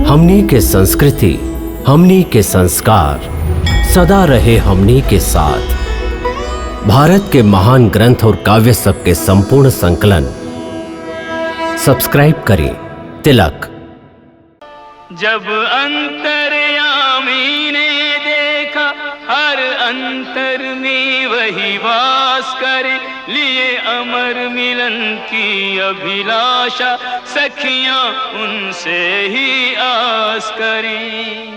हमनी के संस्कृति, हमनी के संस्कार सदा रहे हमनी के साथ। भारत के महान ग्रंथ और काव्य सब के संपूर्ण संकलन सब्सक्राइब करें तिलक। जब अंतर्यामी ने देखा हर अंतर में वही वास करे, लिए अमर मिलन की अभिलाषा, सखियां उनसे ही आस करें।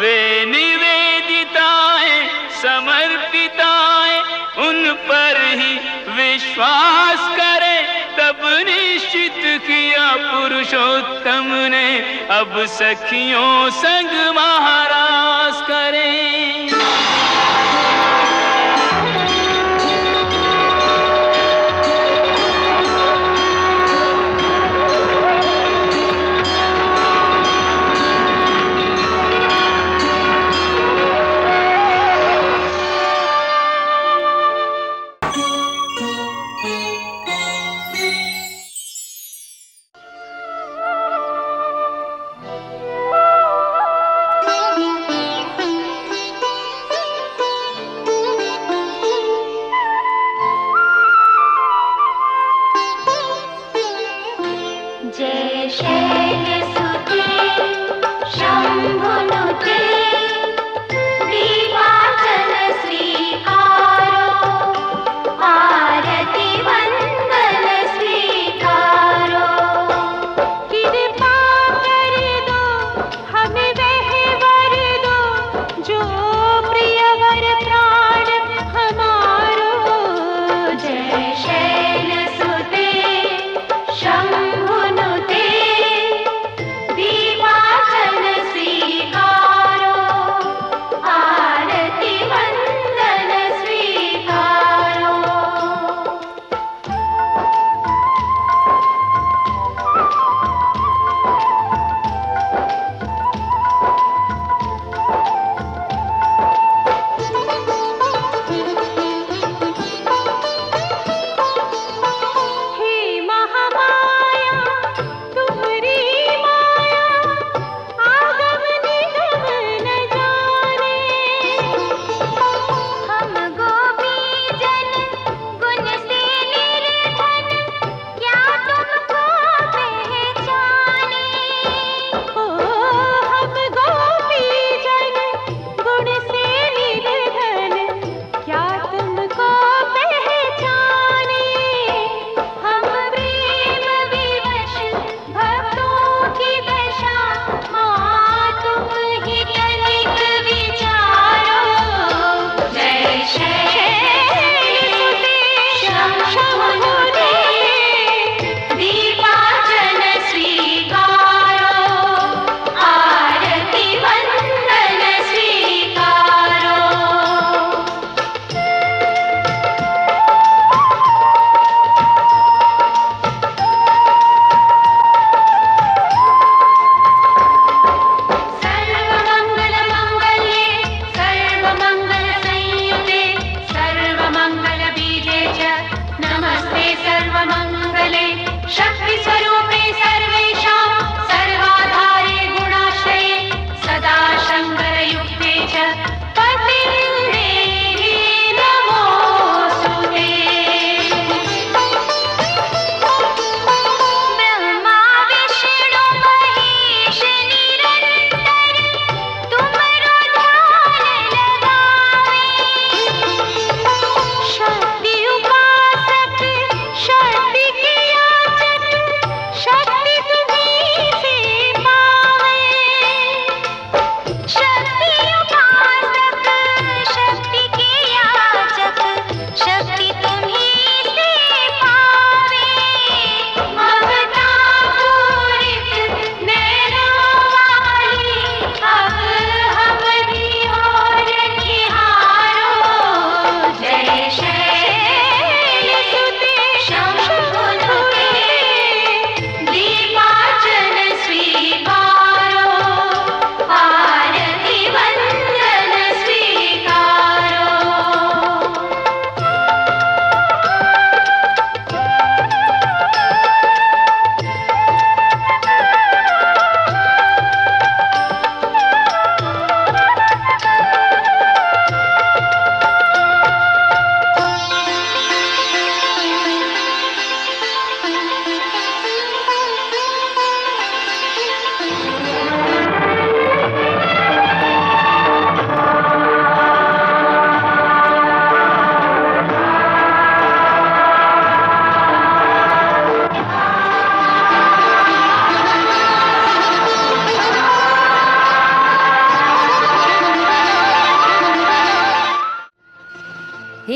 वे निवेदिताएं समर्पिताएं उन पर ही विश्वास करें, तब निश्चित किया पुरुषोत्तम ने अब सखियों संग महाराज करें।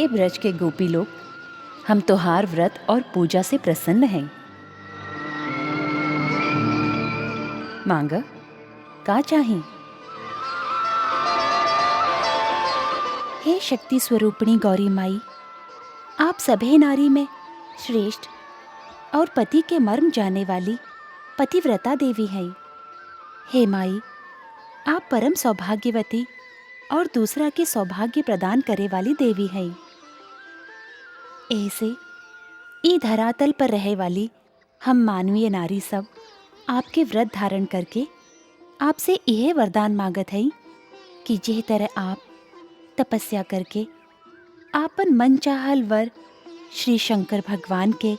हे ब्रज के गोपी लोग, हम तोहार व्रत और पूजा से प्रसन्न हैं। मांगा का चाही? हे शक्ति स्वरूपिणी गौरी माई, आप सभी नारी में श्रेष्ठ और पति के मर्म जाने वाली पतिव्रता देवी हैं। हे माई, आप परम सौभाग्यवती और दूसरा के सौभाग्य प्रदान करे वाली देवी हैं। ऐसे ई धरातल पर रहे वाली हम मानवीय नारी सब आपके व्रत धारण करके आपसे यह वरदान मांगत हैं कि जे तरह आप तपस्या करके आपन मन चाहल वर श्री शंकर भगवान के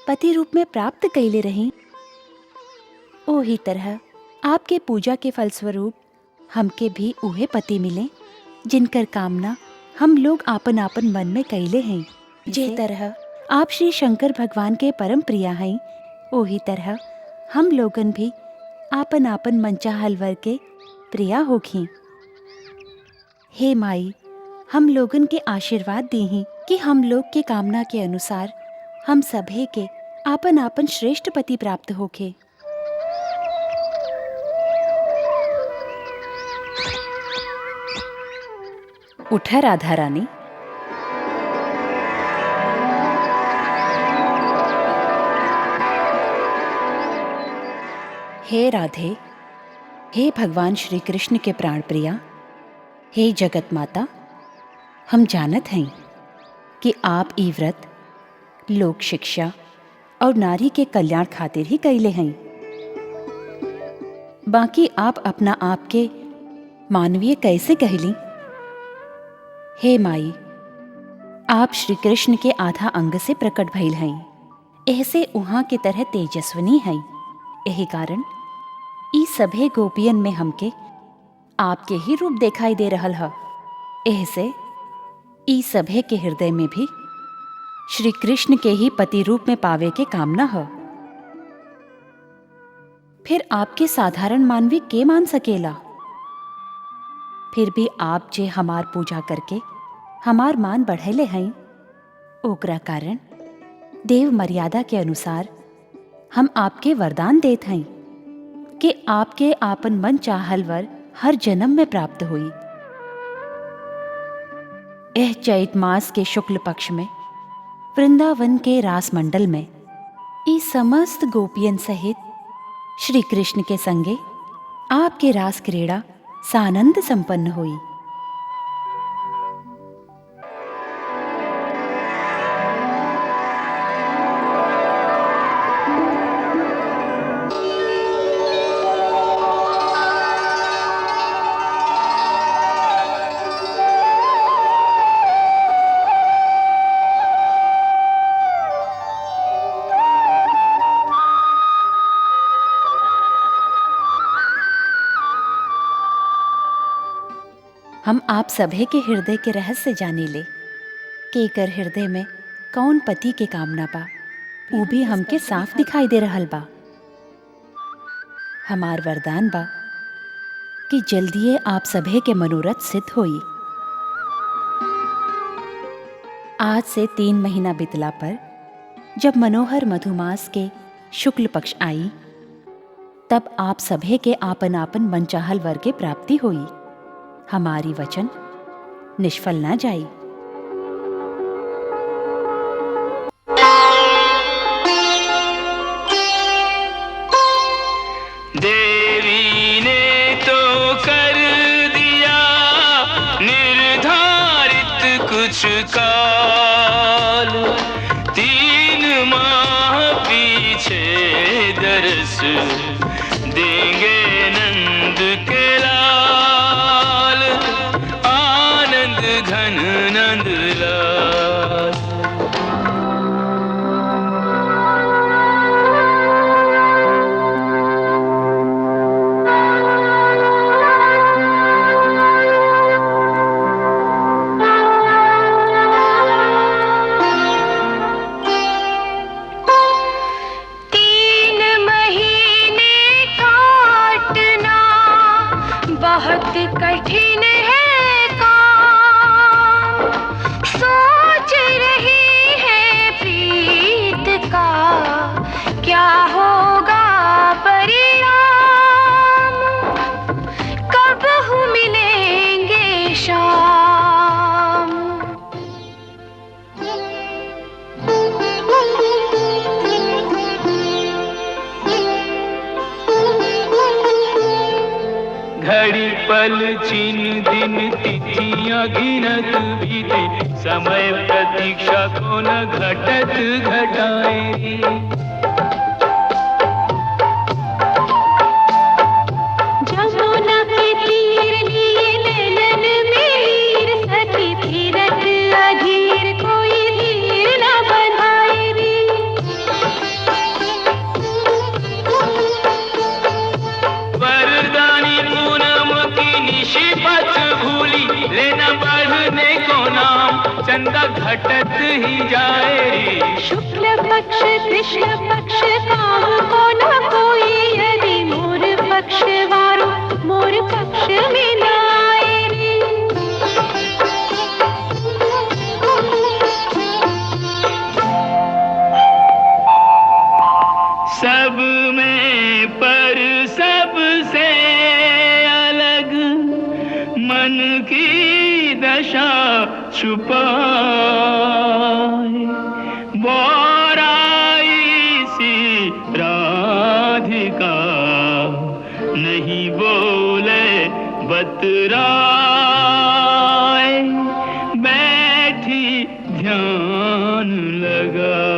पति रूप में प्राप्त कैले रही, ओही तरह आपके पूजा के फलस्वरूप हमके भी उहे पति मिले जिनकर कामना हम लोग आपन आपन मन में कैले हैं। जे तरह आप श्री शंकर भगवान के परम प्रिया हैं, ओही तरह हम लोगन भी आपन आपन मनचाहल वर के प्रिया होखी। हे माई, हम लोगन के आशीर्वाद दी हैं कि हम लोग के कामना के अनुसार हम सभी के आपन आपन श्रेष्ठ पति प्राप्त होखे। उठा राधा रानी। हे राधे, हे भगवान श्री कृष्ण के प्राण प्रिया, हे जगत माता, हम जानत हैं कि आप ई व्रत लोक शिक्षा और नारी के कल्याण खातिर ही कैले हैं। बाकी आप अपना आप के मानवीय कैसे कहली? हे माई, आप श्री कृष्ण के आधा अंग से प्रकट भइल हैं, ऐसे उहाँ के तरह तेजस्विनी हैं। यही कारण ई सभे गोपियन में हमके आपके ही रूप दिखाई दे रहल है। ऐसे ई सभे के हृदय में भी श्री कृष्ण के ही पति रूप में पावे के कामना है। फिर आपके साधारण मानवी के मान सकेला? फिर भी आप जे हमार पूजा करके हमार मान बढ़ेले हैं, ओकरा कारण देव मर्यादा के अनुसार हम आपके वरदान देत हैं कि आपके आपन मन चाहल वर हर जन्म में प्राप्त हुई। एह चैत मास के शुक्ल पक्ष में वृंदावन के रास मंडल में ई समस्त गोपियन सहित श्री कृष्ण के संगे आपके रास क्रीड़ा सानंद संपन्न हुई। हम आप सभे के हृदय के रहस्य जाने ले कि एकर हृदय में कौन पति के कामना बा, वो भी हमके साफ दिखाई दे रहल बा। हमार वरदान बा कि जल्दिए आप सभे के मनोरथ सिद्ध होई। आज से 3 महीना बितला पर जब मनोहर मधुमास के शुक्ल पक्ष आई, तब आप सभे के आपन आपन मनचाहल वर के प्राप्ति हुई। हमारी वचन निष्फल ना जाई। देवी ने तो कर दिया निर्धारित कुछ काल, 3 माह पीछे दरस देंगे नंद के लाल, आनंद घन नंद लाल। बहुत कठिन है काम, पल छिन दिन तिथियां गिनत बीते, समय प्रतीक्षा को न घटत घटाए। जमुना के तीर लिए नैनन मेर, सखी फिरत अधीर कोई धीर न बंधाए रे। वरदानी पूनम की निशिपथ भूली, लेना बढ़ने को नाम चंदा घटत ही जाए रे। शुक्ल पक्ष कृष्ण पक्ष काम को न कोई, यदि मोर पक्ष वारो मोर पक्ष में न आए रे। सब में पर सबसे अलग मन की दशा छुपाए, बोराई सी राधिका नहीं बोले बतराए, बैठी ध्यान लगाए।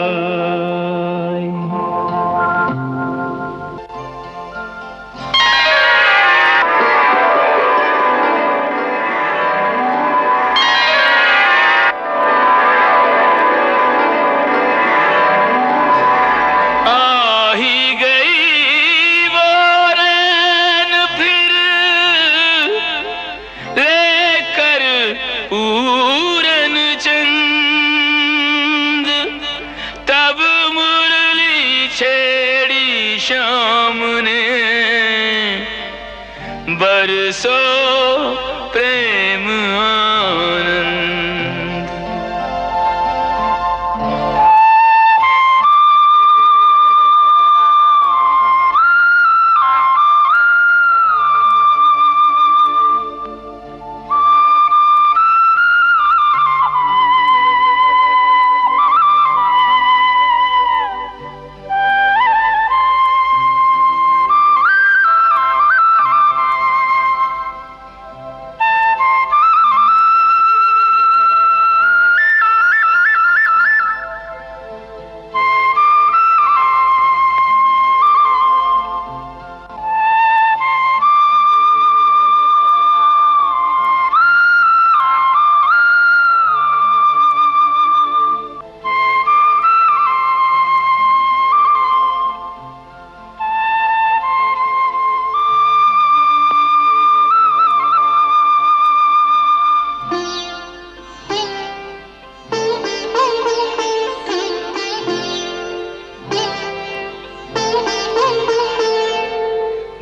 शाम ने बरसो प्रेम आनंद।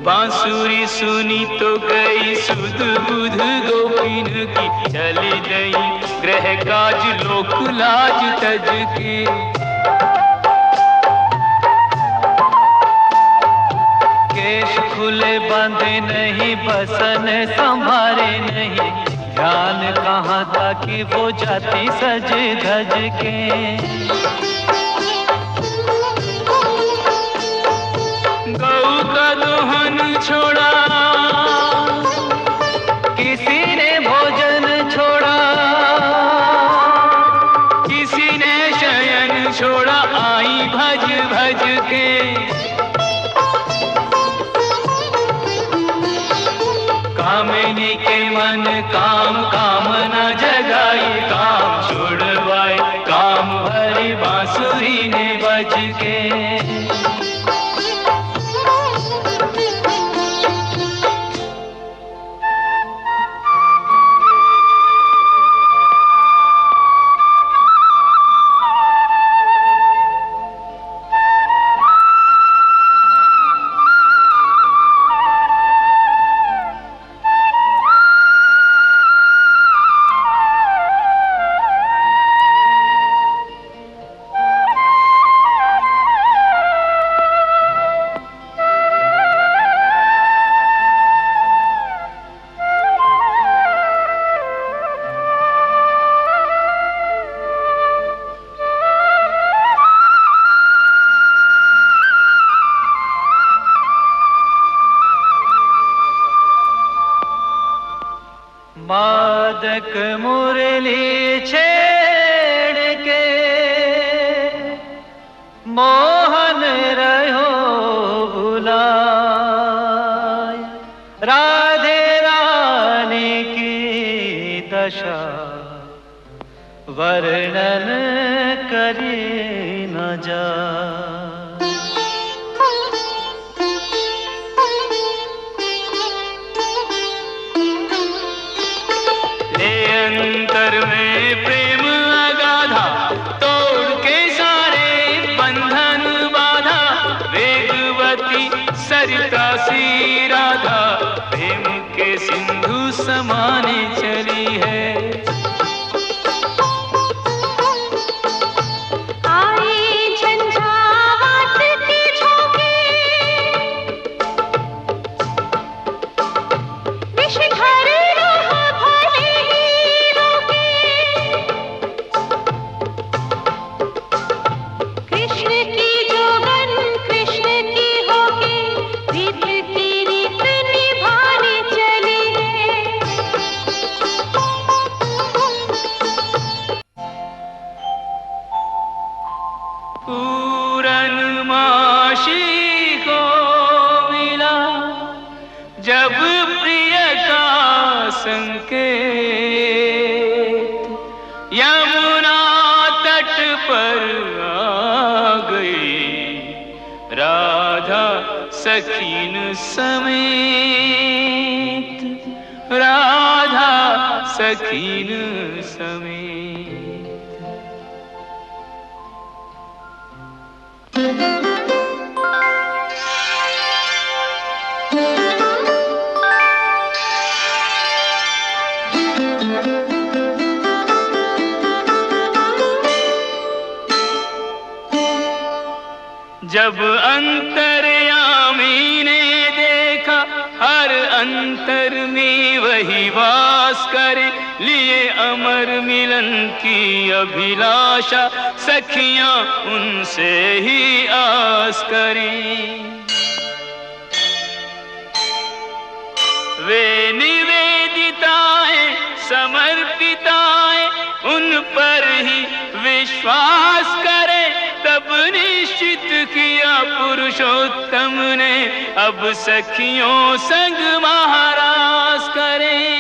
बांसुरी सुनी तो गई सुध बुध गोपिन की, चली गई ग्रह काज लोक लाज तज के। केश खुले बांधे नहीं, बसन संभारे नहीं, ध्यान कहाँ था कि वो जाती सज धज के। गौ का दोहन छोड़ा, किसी ने भोजन छोड़ा, किसी ने शयन छोड़ा, आई भज भज के। कामिनी के मन काम कामना जगाई, काम छुड़वाए काम भरी बांसुरी ने बज के। मदक मुरली छेड़ के मोहन रहो बुलाए। राधे रानी की दशा वर्णन करी न जाए। ले अंतर में प्रेम अगाधा, तोड़ के सारे बंधन बाधा। वेगवती सरिता सी राधा, प्रेम के सिंधु समाने चली है। पूरनमाशी को मिला जब प्रिय का संकेत, यमुना तट पर आ गई राधा सखीन समेत। राधा सखीन समेत। जब अंतर्यामी ने देखा हर अंतर में वही वास करे, लिए अमर मिलन की अभिलाषा सखियां उनसे ही आस करें। वे निवेदिताएं समर्पिताएं उन पर ही विश्वास करें, तब निश्चित किया पुरुषोत्तम ने अब सखियों संग महारास करें।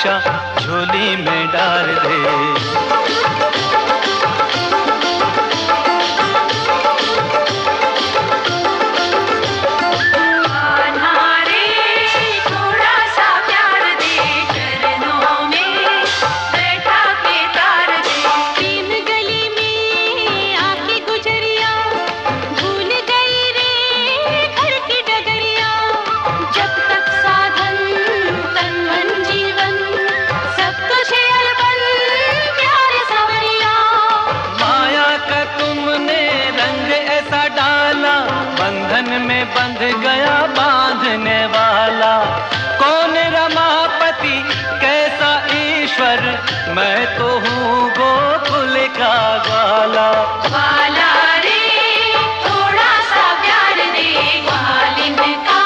रक्षा झोली में डाल दे। में बंध गया बांधने वाला, कौन रमापति कैसा ईश्वर, मैं तो हूँ गोकुल का ग्वाला। ग्वाला रे थोड़ा सा प्यार दे, ग्वालिन का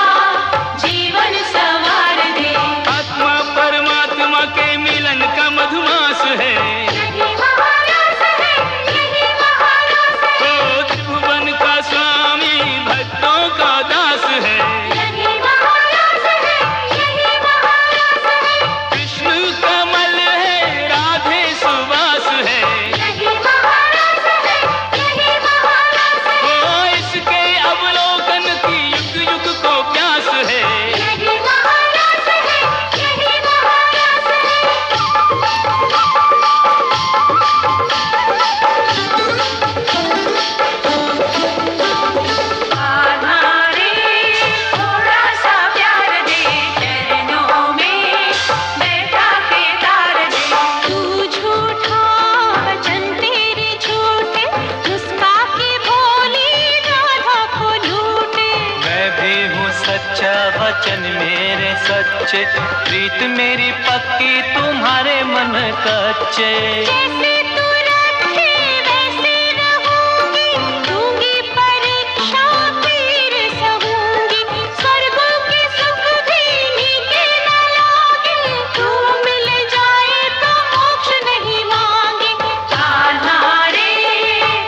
जीवन संवार दे। आत्मा परमात्मा के मिलन का मधुमास है, यही महारास है, यही महारास है। ओ त्रिभुवन का स्वामी भक्तों का दास है, यही महारास है, यही महारास है। विष्णु कमल है, राधे सुवास है, यही महारास है, यही महारास है। ओ इसके अवलोकन की युग युग को प्यास है। यही महारास है, यही महारास है। आधारे थोड़ा सा प्यार दे, चरणों में बैठा के तार दे। तू झूठा वचन तेरे झूठे, मुस्का के भोली राधा को लूटे। मैं भी हूँ सच्चा वचन मेरे सच्चे, प्रीत मेरी पक्की तुम्हारे मन कच्चे। जैसे तू रखे वैसे रहूंगी, दूंगी परीक्षा फिर सहूंगी। स्वर्गों के सुख भी नीके न लागे, तू मिल जाए तो मोक्ष नहीं मांगे। आधारे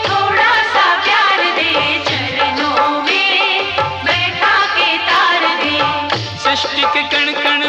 थोड़ा सा प्यार दे, चरणों में बैठा के तार दे। सृष्टि के कण कण